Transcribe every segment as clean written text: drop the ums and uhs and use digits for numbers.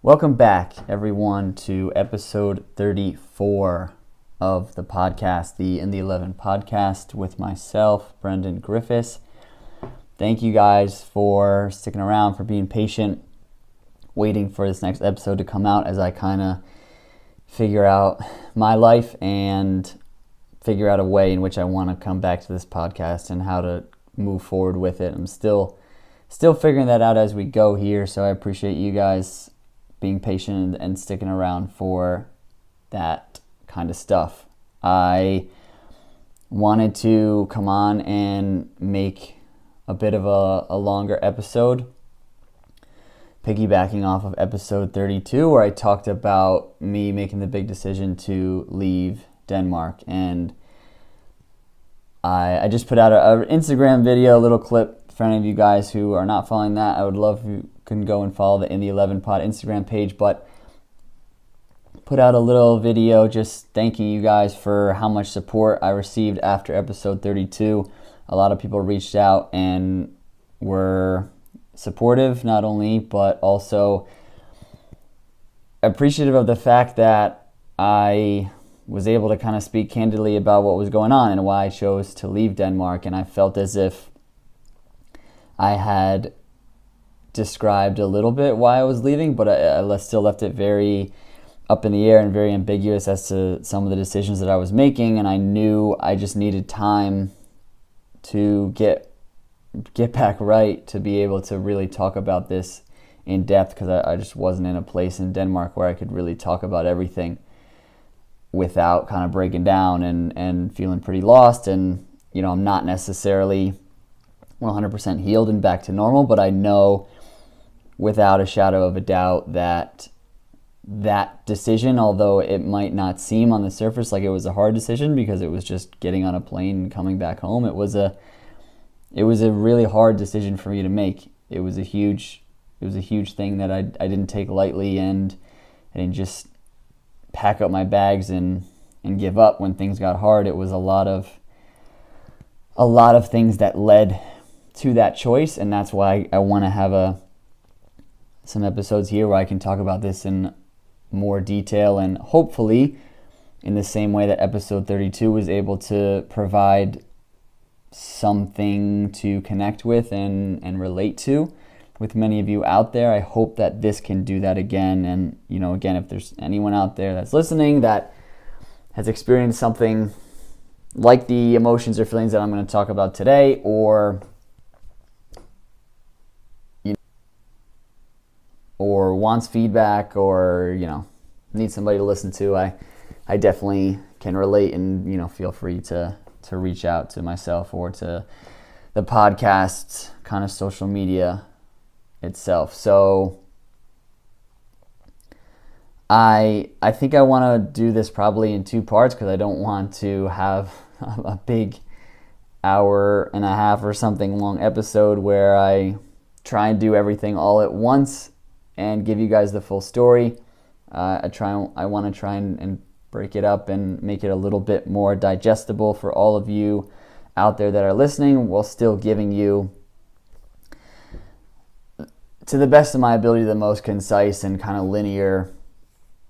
Welcome back, everyone, to episode 34 of the podcast, the In the 11 podcast with myself, Brendan Griffiths. Thank you guys for sticking around, for being patient, waiting for this next episode to come out as I kind of figure out my life and figure out a way in which I want to come back to this podcast and how to move forward with it. I'm still figuring that out as we go here, so I appreciate you guys being patient and sticking around for that kind of stuff. I wanted to come on and make a bit of a longer episode, piggybacking off of episode 32, where I talked about me making the big decision to leave Denmark. And I just put out an Instagram video, a little clip. For any of you guys who are not following that, I would love if you can go and follow the In the 11 Pod Instagram page, but put out a little video just thanking you guys for how much support I received after episode 32. A lot of people reached out and were supportive, not only, but also appreciative of the fact that I was able to kind of speak candidly about what was going on and why I chose to leave Denmark. And I felt as if I had described a little bit why I was leaving, but I still left it very up in the air and very ambiguous as to some of the decisions that I was making, and I knew I just needed time to get back right to be able to really talk about this in depth, because I just wasn't in a place in Denmark where I could really talk about everything without kind of breaking down and feeling pretty lost. And, you know, I'm not necessarily 100% healed and back to normal, but I know without a shadow of a doubt that that decision, although it might not seem on the surface like it was a hard decision because it was just getting on a plane and coming back home, it was a really hard decision for me to make. It was a huge thing that I didn't take lightly, and I didn't just pack up my bags and give up when things got hard. It was a lot of things that led to that choice, and that's why I want to have some episodes here where I can talk about this in more detail, and hopefully in the same way that episode 32 was able to provide something to connect with and relate to with many of you out there. I hope that this can do that again. And, you know, again, if there's anyone out there that's listening that has experienced something like the emotions or feelings that I'm going to talk about today, or wants feedback, or, you know, needs somebody to listen to, I definitely can relate, and, you know, feel free to reach out to myself or to the podcast kind of social media itself. So I think I want to do this probably in two parts, because I don't want to have a big hour and a half or something long episode where I try and do everything all at once and give you guys the full story. I want to try and break it up and make it a little bit more digestible for all of you out there that are listening, while still giving you, to the best of my ability, the most concise and kind of linear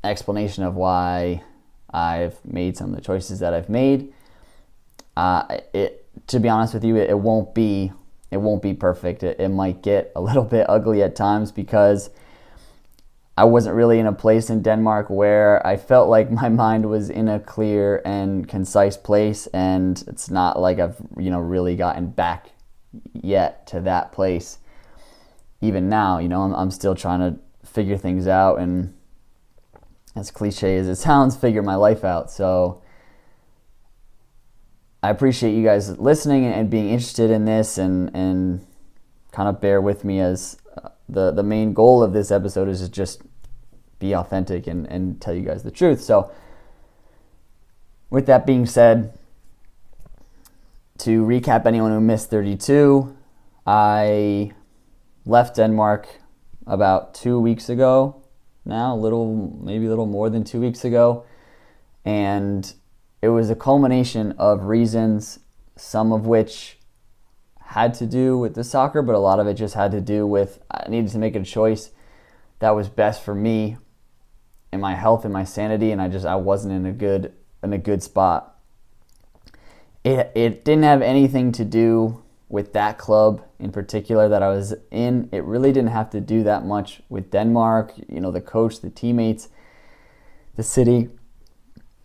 explanation of why I've made some of the choices that I've made. To be honest with you, it won't be perfect. It might get a little bit ugly at times, because I wasn't really in a place in Denmark where I felt like my mind was in a clear and concise place, and it's not like I've, you know, really gotten back yet to that place. Even now, you know, I'm still trying to figure things out, and as cliche as it sounds, figure my life out. So I appreciate you guys listening and being interested in this, and kind of bear with me, as the main goal of this episode is to just be authentic and tell you guys the truth. So with that being said, to recap anyone who missed 32, I left Denmark about 2 weeks ago now, maybe a little more than 2 weeks ago, and it was a culmination of reasons, some of which had to do with the soccer, but a lot of it just had to do with I needed to make a choice that was best for me and my health and my sanity, and I wasn't in a good spot. It didn't have anything to do with that club in particular that I was in. It really didn't have to do that much with Denmark, the coach, the teammates, the city,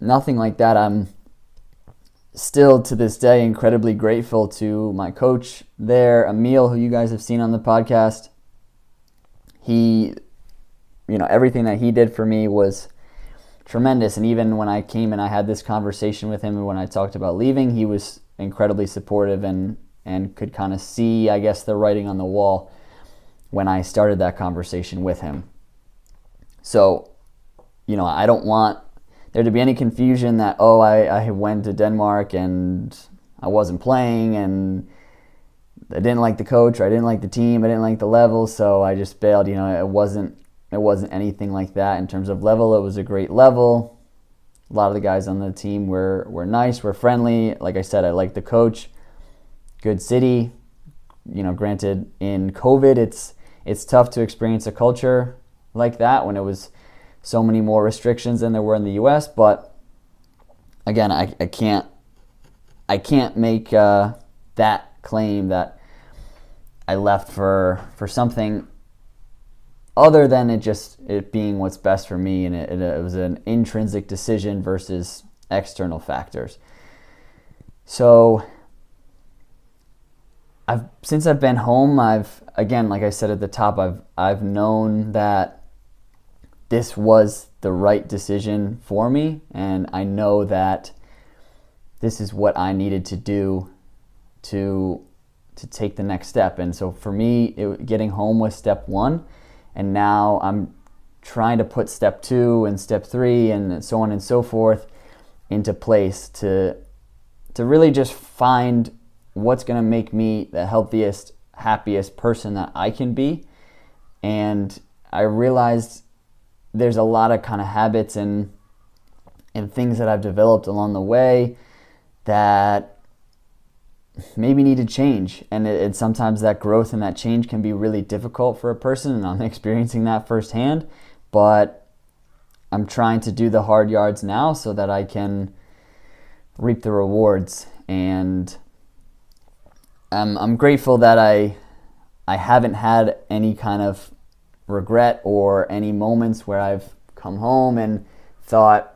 nothing like that. I'm still to this day incredibly grateful to my coach there, Emil, who you guys have seen on the podcast. He, everything that he did for me was tremendous. And even when I came and I had this conversation with him and when I talked about leaving, he was incredibly supportive and could kind of see, I guess, the writing on the wall when I started that conversation with him. So, I don't want there to be any confusion that, I went to Denmark and I wasn't playing and I didn't like the coach or I didn't like the team, I didn't like the level, so I just bailed. It wasn't anything like that in terms of level. It was a great level. A lot of the guys on the team were nice, were friendly. Like I said, I liked the coach. Good city. Granted, in COVID, it's tough to experience a culture like that when it was so many more restrictions than there were in the U.S. But again, I can't make that claim that I left for something other than it being what's best for me, and it was an intrinsic decision versus external factors. So since I've been home, again, like I said at the top, I've known that this was the right decision for me, and I know that this is what I needed to do to take the next step. And so for me, getting home was step one, and now I'm trying to put step 2 and step 3 and so on and so forth into place to really just find what's going to make me the healthiest, happiest person that I can be. And I realized there's a lot of kind of habits and things that I've developed along the way that maybe need to change. And sometimes that growth and that change can be really difficult for a person, and I'm experiencing that firsthand. But I'm trying to do the hard yards now so that I can reap the rewards. And I'm grateful that I haven't had any kind of regret or any moments where I've come home and thought,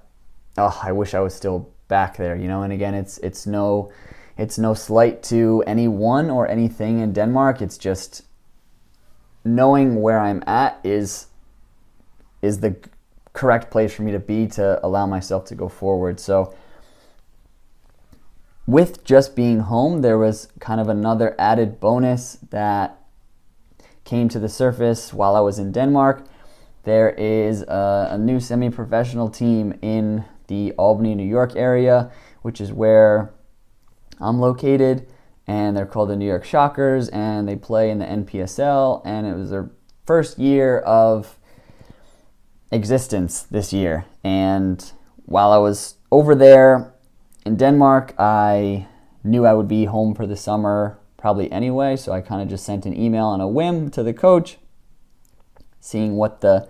I wish I was still back there, And again, it's no slight to anyone or anything in Denmark. It's just knowing where I'm at is the correct place for me to be to allow myself to go forward. So with just being home, there was kind of another added bonus that came to the surface while I was in Denmark. There is a new semi-professional team in the Albany, New York area, which is where I'm located, and they're called the New York Shockers, and they play in the NPSL, and it was their first year of existence this year. And while I was over there in Denmark, I knew I would be home for the summer probably anyway, so I kind of just sent an email on a whim to the coach, seeing what the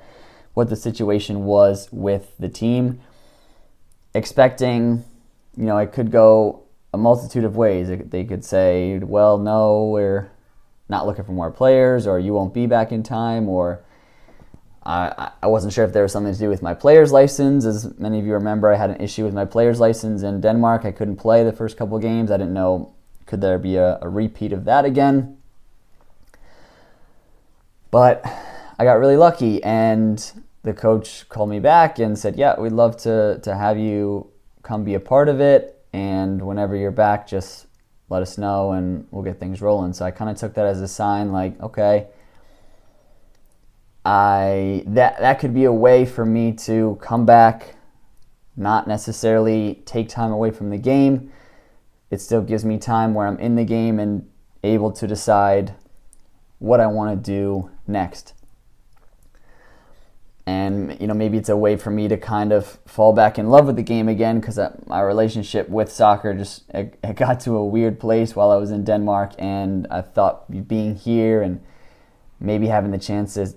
situation was with the team, expecting, it could go a multitude of ways. They could say, well, no, we're not looking for more players, or you won't be back in time, or I wasn't sure if there was something to do with my player's license. As many of you remember, I had an issue with my player's license in Denmark. I couldn't play the first couple of games. I didn't know, could there be a repeat of that again? But I got really lucky, and the coach called me back and said, yeah, we'd love to have you come be a part of it, and whenever you're back, just let us know and we'll get things rolling. So I kind of took that as a sign, like, okay, that could be a way for me to come back, not necessarily take time away from the game. It still gives me time where I'm in the game and able to decide what I want to do next. And, maybe it's a way for me to kind of fall back in love with the game again, because my relationship with soccer it got to a weird place while I was in Denmark, and I thought being here and maybe having the chance to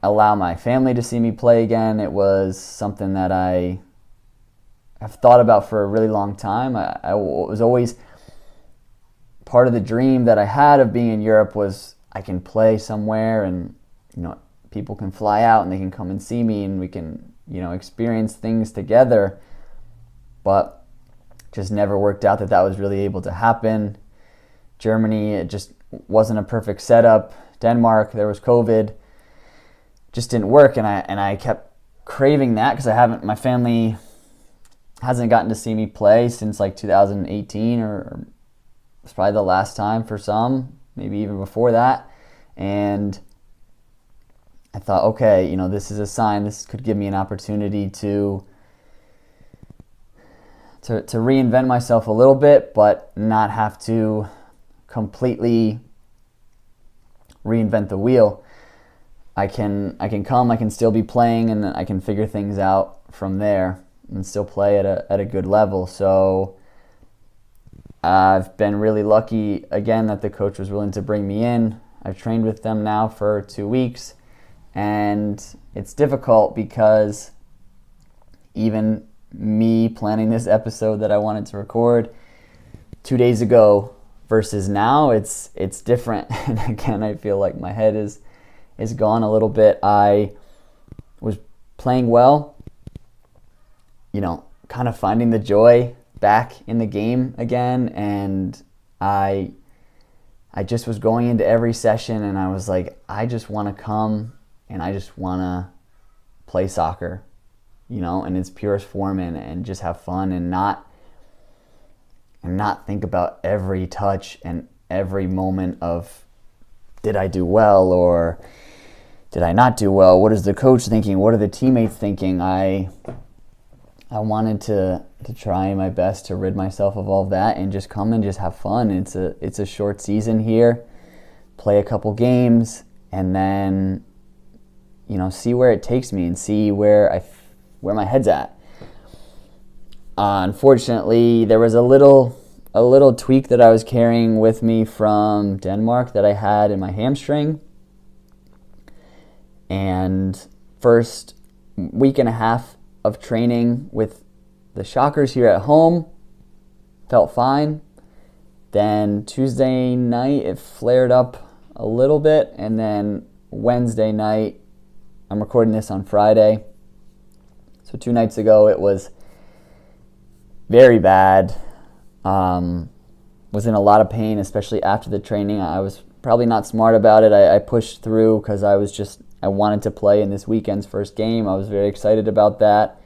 allow my family to see me play again. It was something that I have thought about for a really long time. I was always part of the dream that I had of being in Europe was I can play somewhere and, people can fly out and they can come and see me and we can, experience things together. But just never worked out that was really able to happen. Germany, it just wasn't a perfect setup. Denmark, there was COVID. Just didn't work, and I kept craving that because my family hasn't gotten to see me play since like 2018, or it's probably the last time for some, maybe even before that. And I thought, okay, this is a sign. This could give me an opportunity to reinvent myself a little bit, but not have to completely reinvent the wheel. I can come, I can still be playing, and I can figure things out from there and still play at a good level. So I've been really lucky again that the coach was willing to bring me in. I've trained with them now for 2 weeks, and it's difficult because even me planning this episode that I wanted to record 2 days ago versus now, it's different. And again, I feel like my head is gone a little bit. I was playing well, kind of finding the joy back in the game again, and I just was going into every session and I was like, I just want to come and I just want to play soccer, in its purest form, and just have fun and not think about every touch and every moment of, did I do well or did I not do well? What is the coach thinking? What are the teammates thinking? I wanted to try my best to rid myself of all of that and just come and just have fun. It's a short season here. Play a couple games and then see where it takes me and see where my head's at. Unfortunately, there was a little tweak that I was carrying with me from Denmark that I had in my hamstring. And first week and a half of training with the Shockers here at home felt fine. Then Tuesday night it flared up a little bit, and then Wednesday night, I'm recording this on Friday, so 2 nights ago, it was very bad. Was in a lot of pain, especially after the training. I was probably not smart about it. I pushed through because I wanted to play in this weekend's first game. I was very excited about that.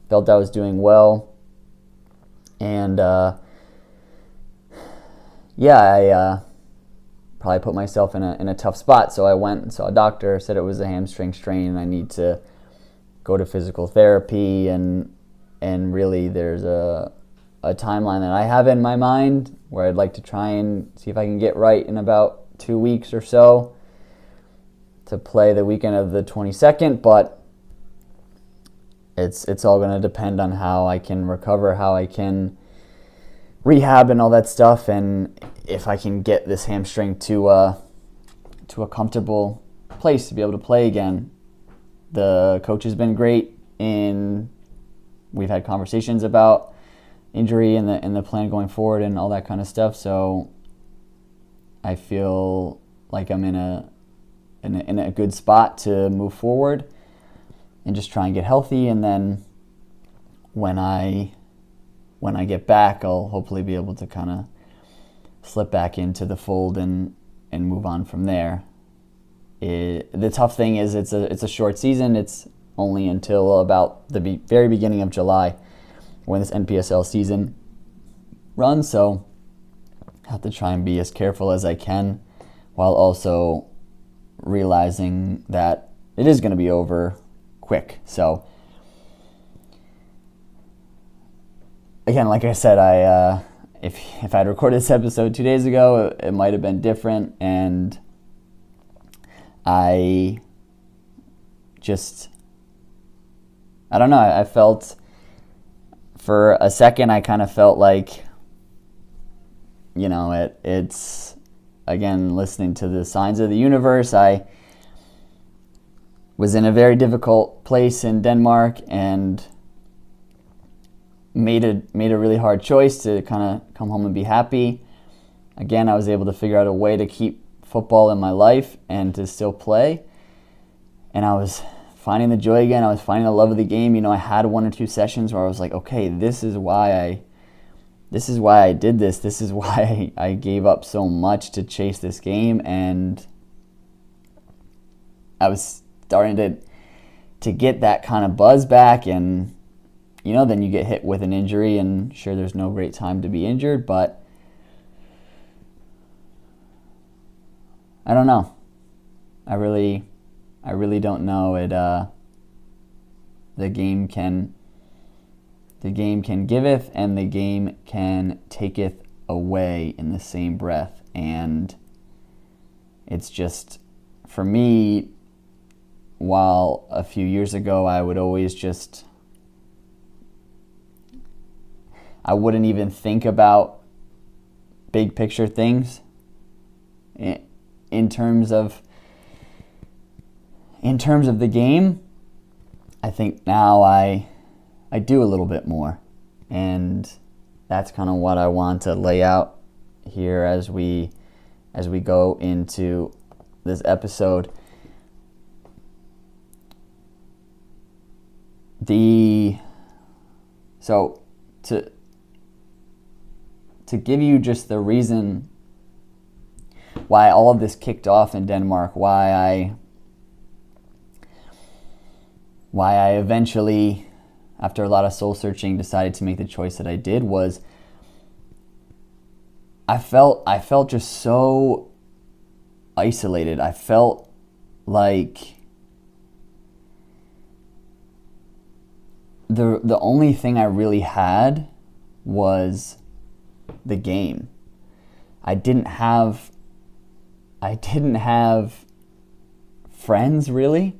Felt I was doing well. And I probably put myself in a tough spot. So I went and saw a doctor, said it was a hamstring strain and I need to go to physical therapy, and really there's a timeline that I have in my mind where I'd like to try and see if I can get right in about 2 weeks or so to play the weekend of the 22nd, but it's all going to depend on how I can recover, how I can rehab and all that stuff, and if I can get this hamstring to a comfortable place to be able to play again. The coach has been great, we've had conversations about injury and the plan going forward and all that kind of stuff. So I feel like I'm in a good spot to move forward and just try and get healthy. And then when I get back, I'll hopefully be able to kind of slip back into the fold and move on from there. The tough thing is it's a short season. It's only until about the very beginning of July when this NPSL season runs, so I have to try and be as careful as I can while also realizing that it is going to be over quick. So again, like I said, if I'd recorded this episode 2 days ago, it might have been different, and I don't know, I felt for a second, I kind of felt like, it's, again, listening to the signs of the universe, I was in a very difficult place in Denmark and made a really hard choice to kind of come home and be happy. Again, I was able to figure out a way to keep football in my life and to still play. And I was finding the joy again. I was finding the love of the game. I had 1 or 2 sessions where I was like, okay, this is why I did this. This is why I gave up so much to chase this game. And I was starting to get that kind of buzz back. And, then you get hit with an injury, and sure, there's no great time to be injured, but I don't know. I really don't know. The game can giveth, and the game can taketh away in the same breath. And it's just, for me, while a few years ago I would always I wouldn't even think about big picture things in terms of the game. I think now I do a little bit more, and that's kind of what I want to lay out here as we go into this episode. So to give you just the reason why all of this kicked off in Denmark, why I eventually, after a lot of soul searching, decided to make the choice that I did, was I felt just so isolated. I felt like the only thing I really had was the game. I didn't have friends, really.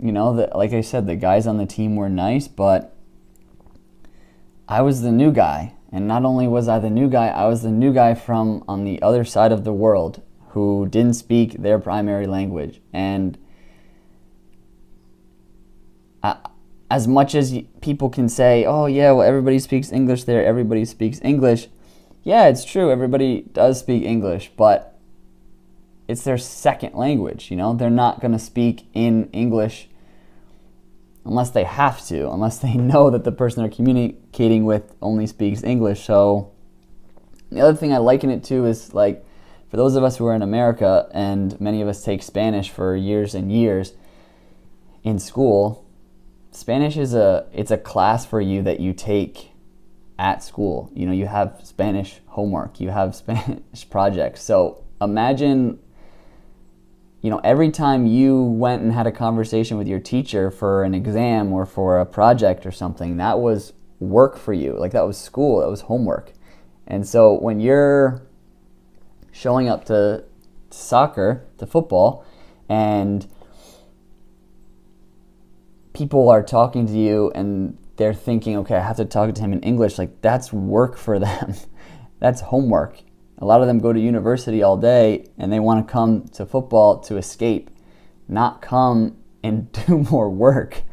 Like I said, the guys on the team were nice, but I was the new guy. And not only was I the new guy, I was the new guy from on the other side of the world who didn't speak their primary language. And as much as people can say, oh yeah, well, everybody speaks English there, everybody speaks English. Yeah, it's true, everybody does speak English, but it's their second language, They're not going to speak in English unless they have to, unless they know that the person they're communicating with only speaks English. So the other thing I liken it to is, like, for those of us who are in America, and many of us take Spanish for years and years in school, Spanish is it's a class for you that you take at school. You have Spanish homework, you have Spanish projects. So imagine, every time you went and had a conversation with your teacher for an exam or for a project or something, that was work for you. Like, that was school, that was homework. And so when you're showing up to soccer, to football, and people are talking to you and they're thinking, okay, I have to talk to him in English, like, that's work for them. That's homework. A lot of them go to university all day and they want to come to football to escape, not come and do more work.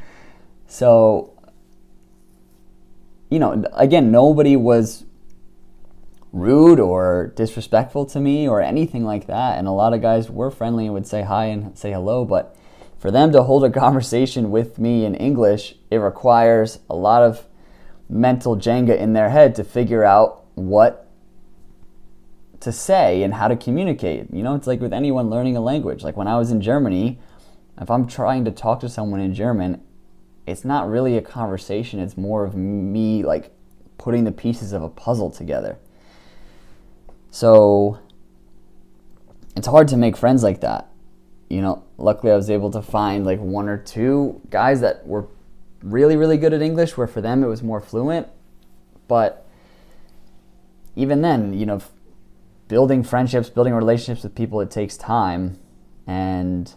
So, again, nobody was rude or disrespectful to me or anything like that. And a lot of guys were friendly and would say hi and say hello, but for them to hold a conversation with me in English, it requires a lot of mental Jenga in their head to figure out what to say and how to communicate. It's like with anyone learning a language. Like when I was in Germany, if I'm trying to talk to someone in German, it's not really a conversation. It's more of me, like, putting the pieces of a puzzle together. So it's hard to make friends like that. Luckily I was able to find like 1 or 2 guys that were really, really good at English, where for them it was more fluent. But even then, building friendships, building relationships with people, it takes time, and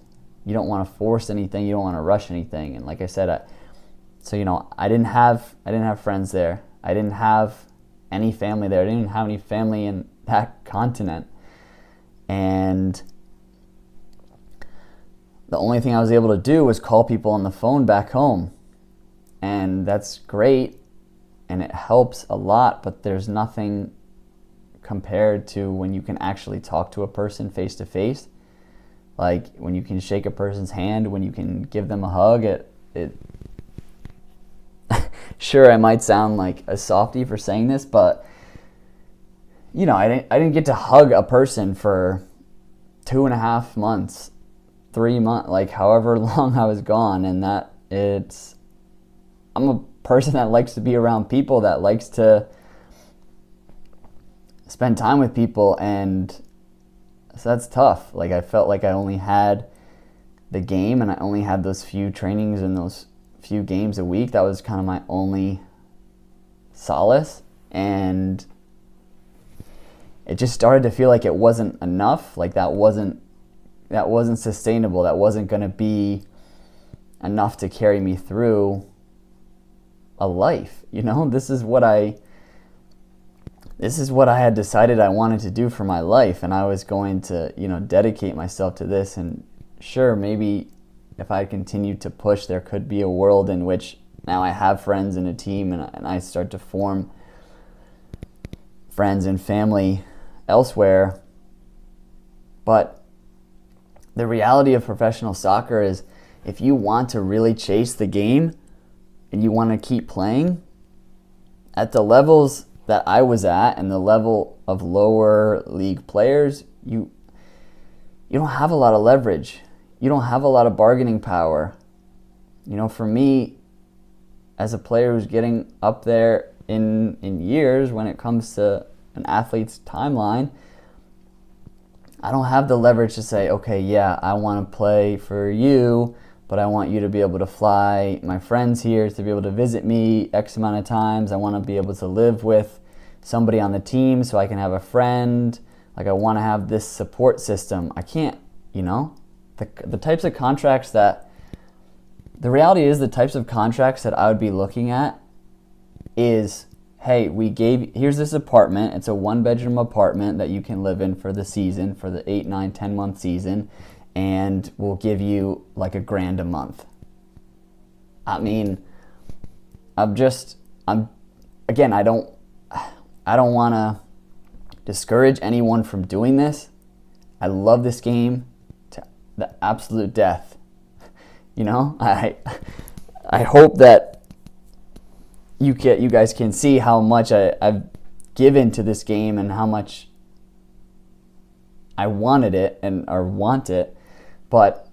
you don't want to force anything, you don't want to rush anything. And like I said, I didn't have friends there. I didn't have any family there. I didn't even have any family in that continent. And the only thing I was able to do was call people on the phone back home. And that's great, and it helps a lot, but there's nothing compared to when you can actually talk to a person face to face. Like when you can shake a person's hand, when you can give them a hug, it sure, I might sound like a softie for saying this, but I didn't get to hug a person for 2.5 months, 3 months, like however long I was gone. And I'm a person that likes to be around people, that likes to spend time with people, and so that's tough. Like I felt like I only had the game, and I only had those few trainings and those few games a week. That was kind of my only solace, and it just started to feel like it wasn't enough. Like that wasn't sustainable. That wasn't going to be enough to carry me through a life. This is what I had decided I wanted to do for my life, and I was going to dedicate myself to this. And sure, maybe if I continued to push, there could be a world in which now I have friends and a team, and I start to form friends and family elsewhere. But the reality of professional soccer is, if you want to really chase the game and you want to keep playing at the levels that I was at and the level of lower league players, you don't have a lot of leverage. You don't have a lot of bargaining power. For me, as a player who's getting up there in years when it comes to an athlete's timeline, I don't have the leverage to say, okay, yeah, I want to play for you, but I want you to be able to fly my friends here to be able to visit me X amount of times. I want to be able to live with somebody on the team so I can have a friend. Like, I want to have this support system. I can't, the types of contracts that, the reality is the types of contracts that I would be looking at is, hey, here's this apartment. It's a 1-bedroom apartment that you can live in for the season, for the 8, 9, 10-month season, and we'll give you like $1,000 a month. I mean, I don't want to discourage anyone from doing this. I love this game to the absolute death. I hope that you guys can see how much I've given to this game and how much I wanted it or want it, but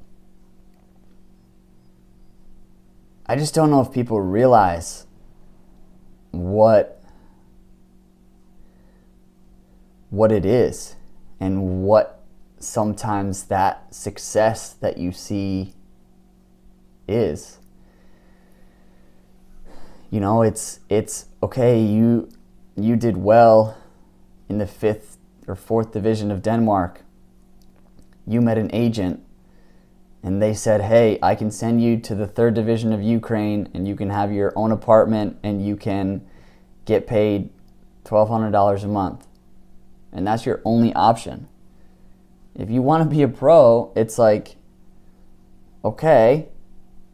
I just don't know if people realize what it is and what sometimes that success that you see is. It's okay, you did well in the 5th or 4th division of Denmark. You met an agent and they said, hey, I can send you to the 3rd division of Ukraine and you can have your own apartment and you can get paid $1,200 a month. And that's your only option. If you want to be a pro, it's like, okay,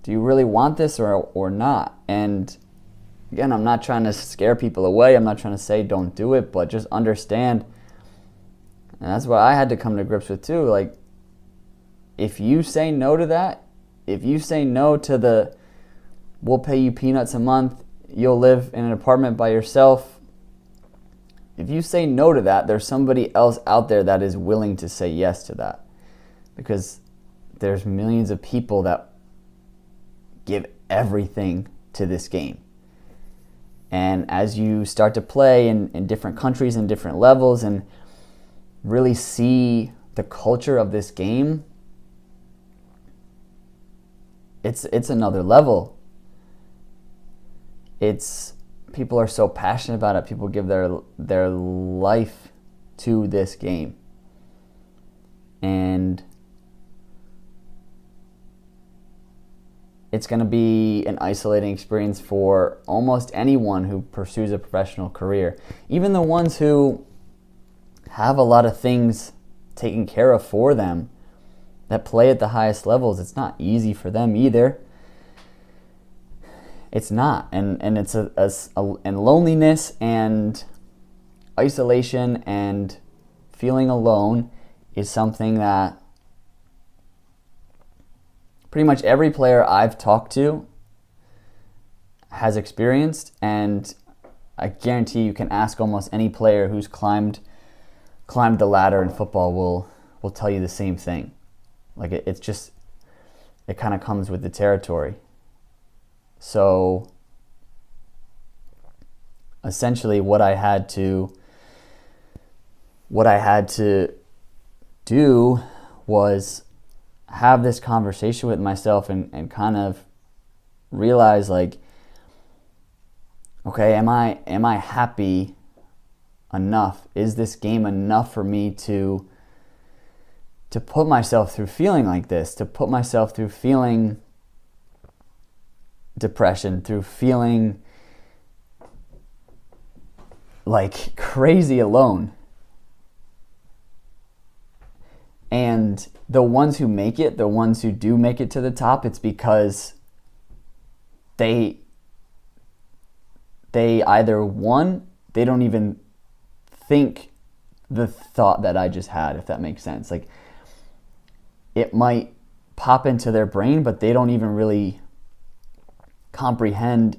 do you really want this or not? And again, I'm not trying to scare people away. I'm not trying to say don't do it, but just understand. And that's what I had to come to grips with too. Like, if you say no to that, if you say no to we'll pay you peanuts a month, you'll live in an apartment by yourself. If you say no to that, there's somebody else out there that is willing to say yes to that. Because there's millions of people that give everything to this game. And as you start to play in different countries and different levels and really see the culture of this game, it's another level. People are so passionate about it. People give their life to this game. And it's going to be an isolating experience for almost anyone who pursues a professional career. Even the ones who have a lot of things taken care of for them, that play at the highest levels, it's not easy for them either. It's not. And it's and loneliness and isolation and feeling alone is something that pretty much every player I've talked to has experienced, and I guarantee you can ask almost any player who's climbed the ladder in football will tell you the same thing. Like it kind of comes with the territory. So essentially what I had to do was have this conversation with myself and kind of realize, like, okay, am I happy enough? Is this game enough for me to put myself through feeling like this, to put myself through feeling depression, through feeling like crazy alone? And the ones who make it, the ones who do make it to the top, it's because they either, one, they don't even think the thought that I just had, if that makes sense. Like, it might pop into their brain, but they don't even really comprehend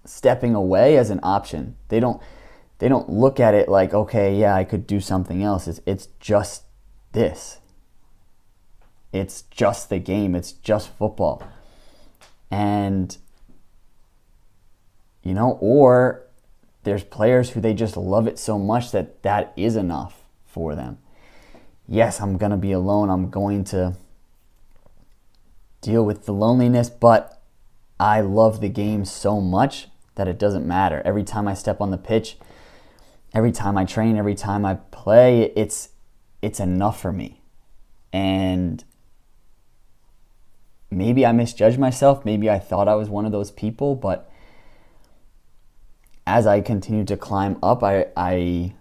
stepping away as an option. They don't look at it like, okay, yeah, I could do something else. It's just this. It's just the game. It's just football. And, or there's players who they just love it so much that is enough for them. Yes, I'm going to be alone. I'm going to deal with the loneliness, but I love the game so much that it doesn't matter. Every time I step on the pitch, every time I train, every time I play, it's enough for me. And maybe I misjudged myself. Maybe I thought I was one of those people, but as I continued to climb up, I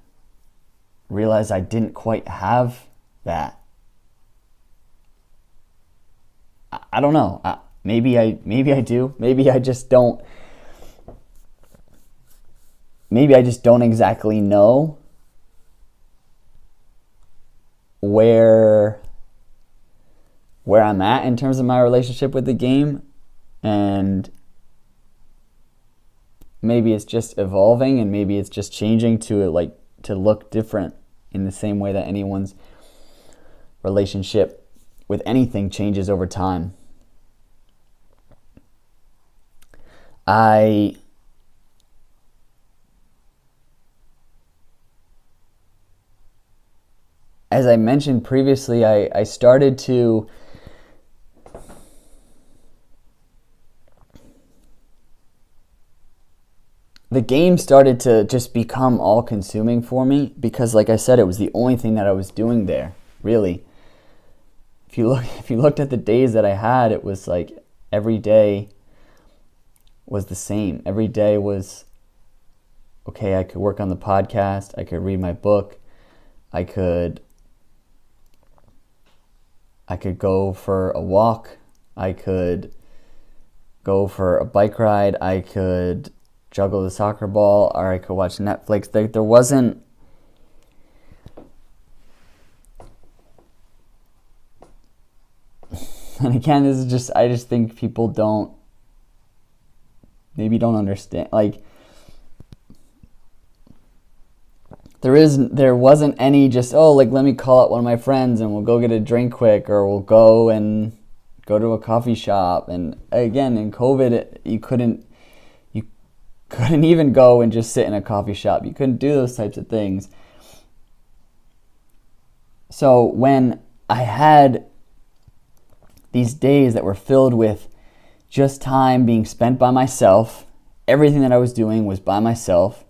realized I didn't quite have that. I don't know. Maybe I do. Maybe I just don't. Maybe I just don't exactly know where I'm at in terms of my relationship with the game, and maybe it's just evolving, and maybe it's just changing to look different in the same way that anyone's relationship with anything changes over time. As I mentioned previously, I started to the game started to just become all-consuming for me, because, like I said, it was the only thing that I was doing there, really. If you looked at the days that I had, it was like every day was the same. Every day was, okay, I could work on the podcast, I could read my book, I could go for a walk, I could go for a bike ride, I could juggle the soccer ball, or I could watch Netflix. There wasn't and again, this is just, I just think people don't understand. Like, there wasn't any just, let me call out one of my friends and we'll go get a drink quick, or we'll go to a coffee shop. And again, in COVID, you couldn't even go and just sit in a coffee shop. You couldn't do those types of things. So when I had these days that were filled with just time being spent by myself, everything that I was doing was by myself,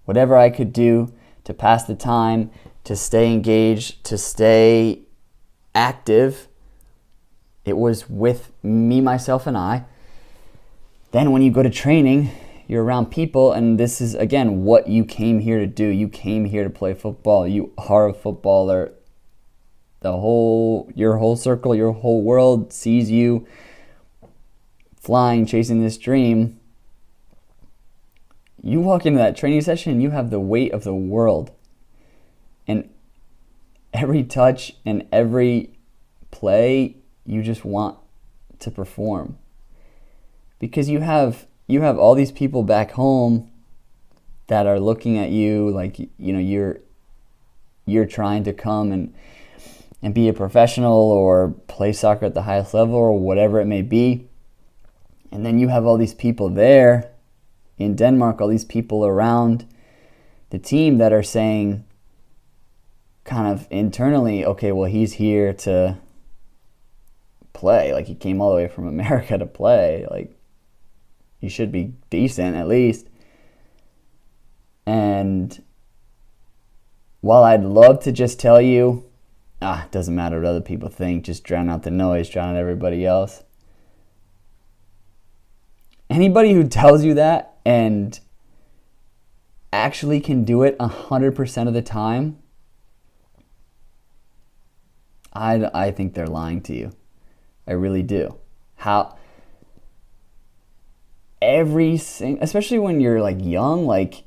whatever I could do to pass the time, to stay engaged, to stay active, it was with me, myself, and I. Then when you go to training, you're around people, and this is, again, what you came here to do. You came here to play football. You are a footballer. your whole circle, your whole world sees you flying, chasing this dream. You walk into that training session and you have the weight of the world. And every touch and every play, you just want to perform. Because you have all these people back home that are looking at you like, you're trying to come and be a professional or play soccer at the highest level or whatever it may be. And then you have all these people there in Denmark, all these people around the team that are saying kind of internally, okay, well, he's here to play. Like, he came all the way from America to play. Like, he should be decent at least. And while I'd love to just tell you, it doesn't matter what other people think, just drown out the noise, drown out everybody else. Anybody who tells you that and actually can do it 100% of the time, I think they're lying to you. I really do. Especially when you're like young, like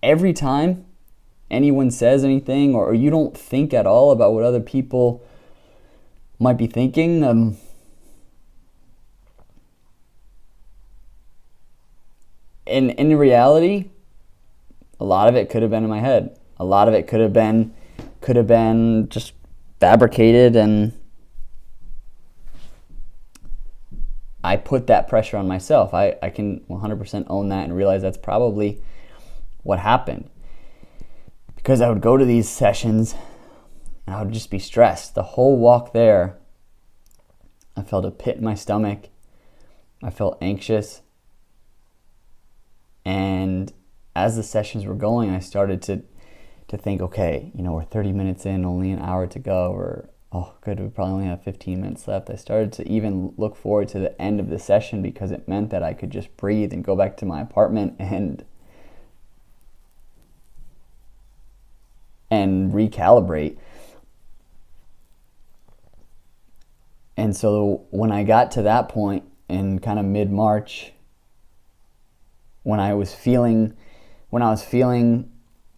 every time anyone says anything or you don't think at all about what other people might be thinking, in reality, a lot of it could have been in my head. A lot of it could have been just fabricated, and I put that pressure on myself. I can 100% own that and realize that's probably what happened. Because I would go to these sessions and I would just be stressed. The whole walk there, I felt a pit in my stomach. I felt anxious. And as the sessions were going, I started to think, okay, we're 30 minutes in, only an hour to go, or, oh, good, we probably only have 15 minutes left. I started to even look forward to the end of the session because it meant that I could just breathe and go back to my apartment and recalibrate. And so when I got to that point in kind of mid-March, when I was feeling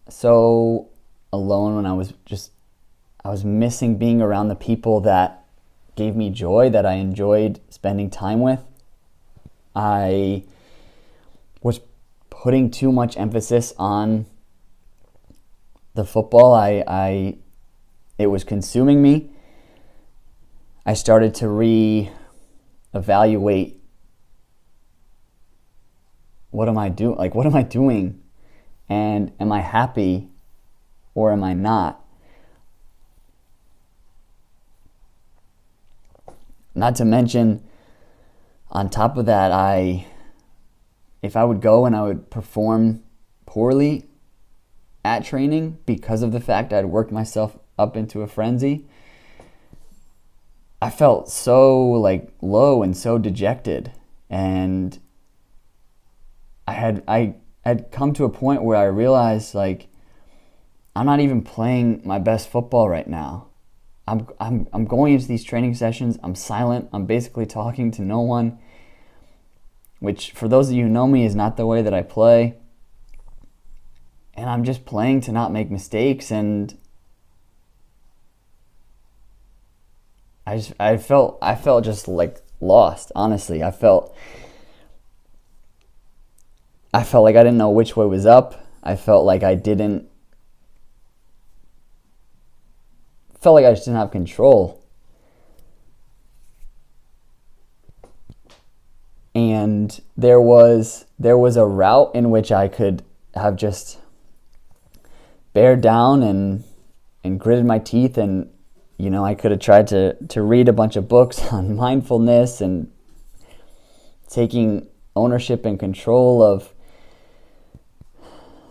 so alone, when I was missing being around the people that gave me joy, that I enjoyed spending time with, I was putting too much emphasis on the football. It was consuming me. I started to re-evaluate, what am I doing? Like, what am I doing? And am I happy or am I not? Not to mention, on top of that, if I would go and I would perform poorly at training because of the fact I'd worked myself up into a frenzy, I felt so like low and so dejected. And I had come to a point where I realized, like, I'm not even playing my best football right now. I'm going into these training sessions, I'm silent, I'm basically talking to no one, which for those of you who know me is not the way that I play. And I'm just playing to not make mistakes, and I felt just like lost, honestly. I felt like I didn't know which way was up. I felt like I just didn't have control. And there was a route in which I could have just bared down and gritted my teeth, and I could have tried to read a bunch of books on mindfulness and taking ownership and control of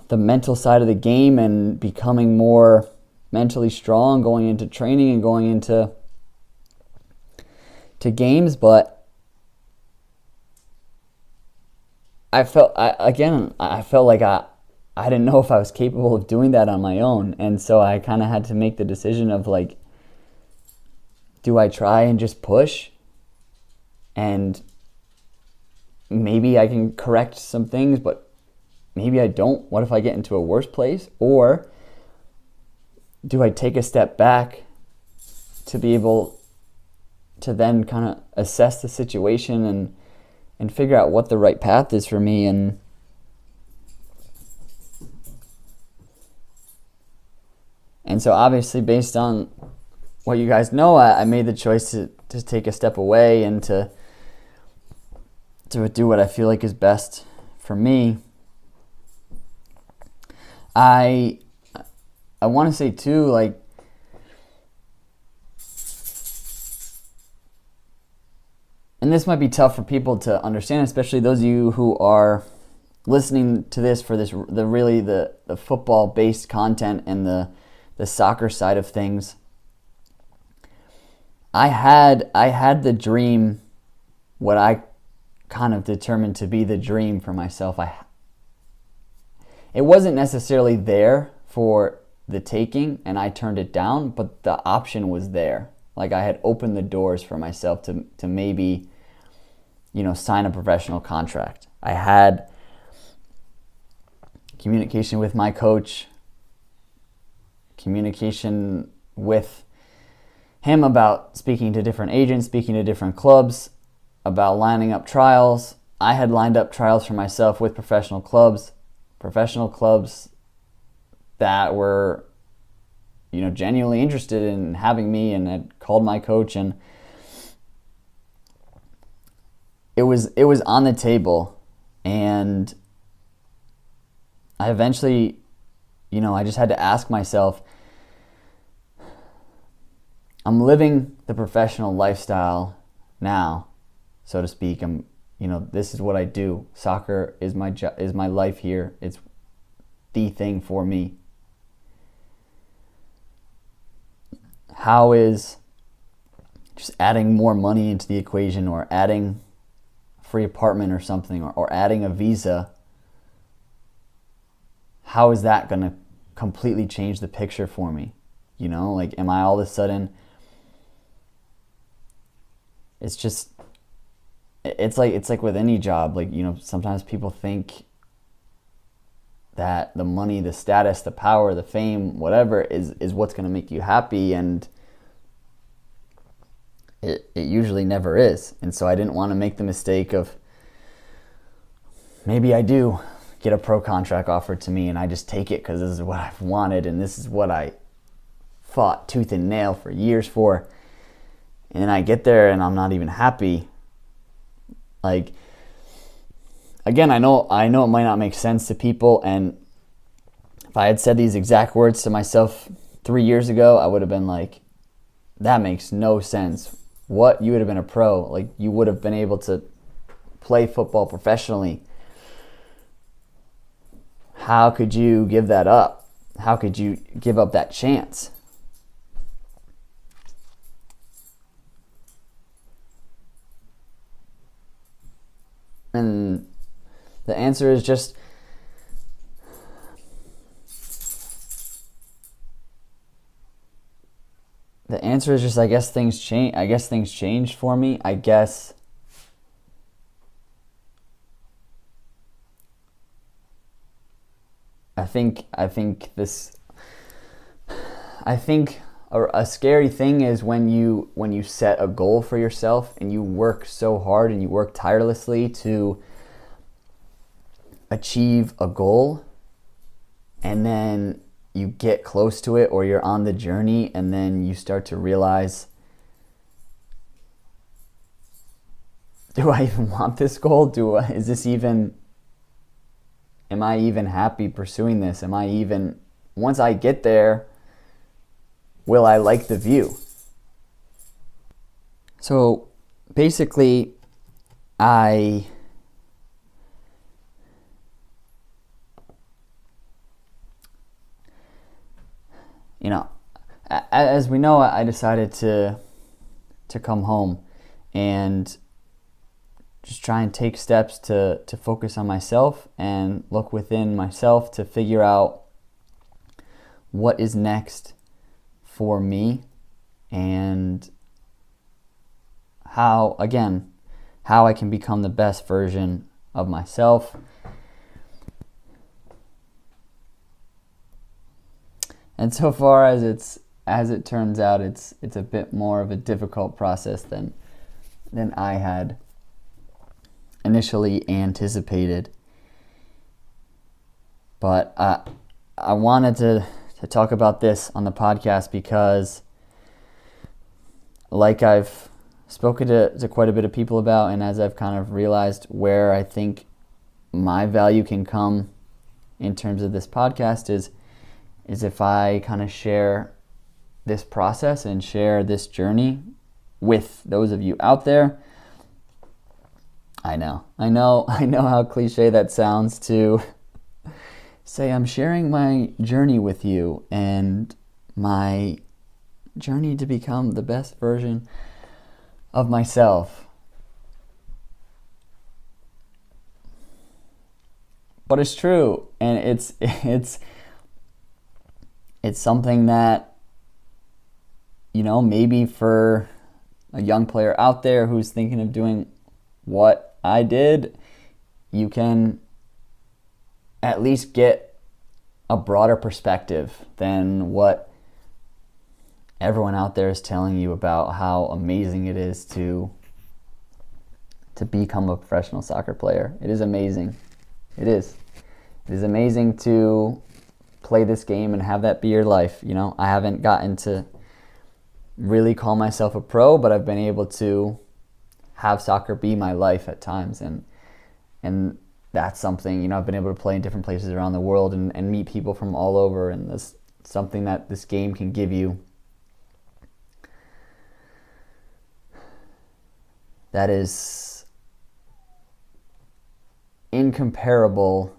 the mental side of the game and becoming more mentally strong going into training and going into games. But I felt like I I didn't know if I was capable of doing that on my own. And so I kind of had to make the decision of like, do I try and just push? And maybe I can correct some things, but maybe I don't. What if I get into a worse place? Or do I take a step back to be able to then kind of assess the situation and figure out what the right path is for me? And so obviously, based on what you guys know, I made the choice to take a step away and to do what I feel like is best for me. I want to say too, like, and this might be tough for people to understand, especially those of you who are listening to this for the football based content and the soccer side of things. I had the dream, what I kind of determined to be the dream for myself. It wasn't necessarily there for the taking, and I turned it down, but the option was there. Like, I had opened the doors for myself to maybe, sign a professional contract. I had communication with my coach, communication with him about speaking to different agents, speaking to different clubs, about lining up trials. I had lined up trials for myself with professional clubs that were, genuinely interested in having me, and had called my coach, and it was on the table. And I eventually, I just had to ask myself, I'm living the professional lifestyle now, so to speak. This is what I do. Soccer is my life here. It's the thing for me. How is just adding more money into the equation, or adding a free apartment or something, or adding a visa, how is that going to completely change the picture for me? Am I all of a sudden... It's like with any job. Sometimes people think that the money, the status, the power, the fame, whatever is what's going to make you happy, and it usually never is. And so I didn't want to make the mistake of, maybe I do get a pro contract offered to me and I just take it because this is what I've wanted and this is what I fought tooth and nail for years for. And then I get there and I'm not even happy. Like, again, I know it might not make sense to people, and if I had said these exact words to myself 3 years ago, I would have been like, that makes no sense. What? You would have been a pro. Like, you would have been able to play football professionally. How could you give that up? How could you give up that chance? And the answer is just, I guess things change. I guess things changed for me. I think a scary thing is when you set a goal for yourself and you work so hard and you work tirelessly to achieve a goal, and then you get close to it, or you're on the journey, and then you start to realize, do I even want this goal? Am I even happy pursuing this? Once I get there, will I like the view? So basically, as we know, I decided to come home, and just try and take steps to focus on myself and look within myself to figure out what is next for me and how I can become the best version of myself. And so far as it turns out, it's a bit more of a difficult process than I had initially anticipated. But I wanted to talk about this on the podcast because, like I've spoken to quite a bit of people about, and as I've kind of realized where I think my value can come in terms of this podcast is if I kind of share this process and share this journey with those of you out there. I know how cliche that sounds to say I'm sharing my journey with you and my journey to become the best version of myself. But it's true, and it's something that, maybe for a young player out there who's thinking of doing what I did, you can at least get a broader perspective than what everyone out there is telling you about how amazing it is to become a professional soccer player. It is amazing. It is. It is amazing to play this game and have that be your life. I haven't gotten to really call myself a pro, but I've been able to have soccer be my life at times, and that's something, I've been able to play in different places around the world and meet people from all over, and that's something that this game can give you that is incomparable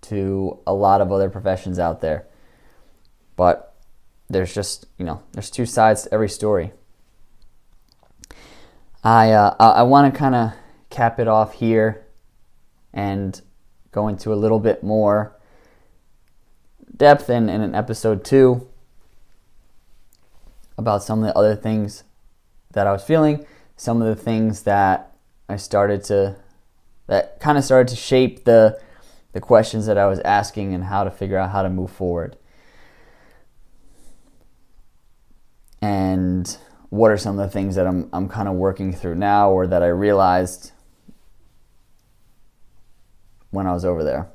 to a lot of other professions out there. But there's just, there's two sides to every story. I want to kind of cap it off here and go into a little bit more depth in an episode 2 about some of the other things that I was feeling, some of the things that that kind of started to shape the questions that I was asking and how to figure out how to move forward. And what are some of the things that I'm kind of working through now, or that I realized when I was over there.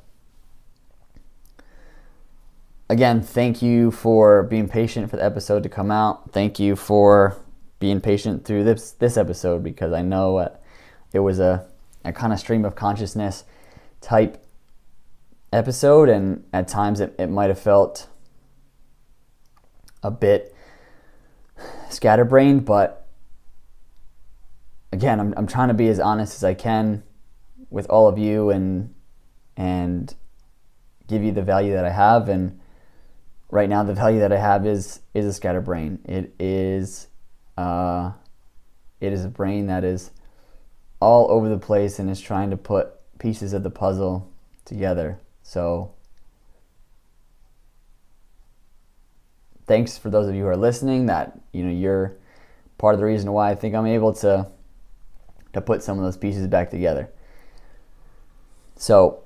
Again, thank you for being patient for the episode to come out. Thank you for being patient through this episode, because I know it was a kind of stream of consciousness type episode, and at times it might have felt a bit scatterbrained, but again, I'm trying to be as honest as I can with all of you and give you the value that I have. And right now, the value that I have is a scatterbrain. It is a brain that is all over the place and is trying to put pieces of the puzzle together. So thanks for those of you who are listening, that you're part of the reason why I think I'm able to put some of those pieces back together. So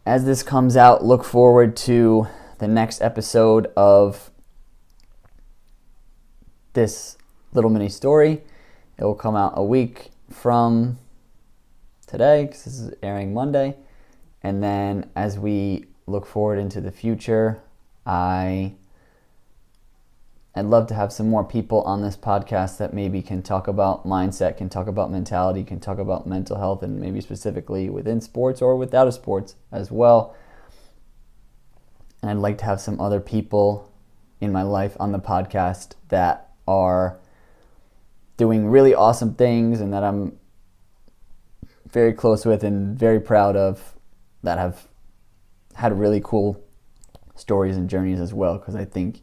as this comes out, look forward to the next episode of this little mini story. It will come out a week from today, because this is airing Monday. And then as we look forward into the future, I'd love to have some more people on this podcast that maybe can talk about mindset, can talk about mentality, can talk about mental health, and maybe specifically within sports or without of sports as well. And I'd like to have some other people in my life on the podcast that are doing really awesome things and that I'm very close with and very proud of, that have had really cool stories and journeys as well, because I think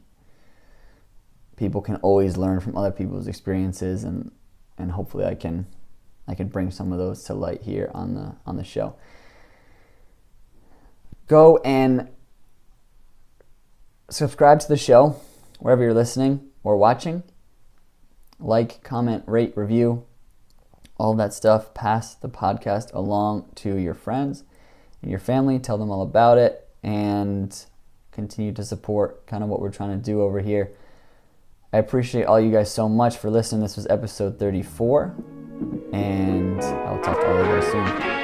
people can always learn from other people's experiences, and hopefully I can I could bring some of those to light here on the show. Go and subscribe to the show wherever you're listening or watching. Like, comment, rate, review, all of that stuff. Pass the podcast along to your friends and your family. Tell them all about it and continue to support kind of what we're trying to do over here. I appreciate all you guys so much for listening. This was episode 34, and I'll talk to all of you guys soon.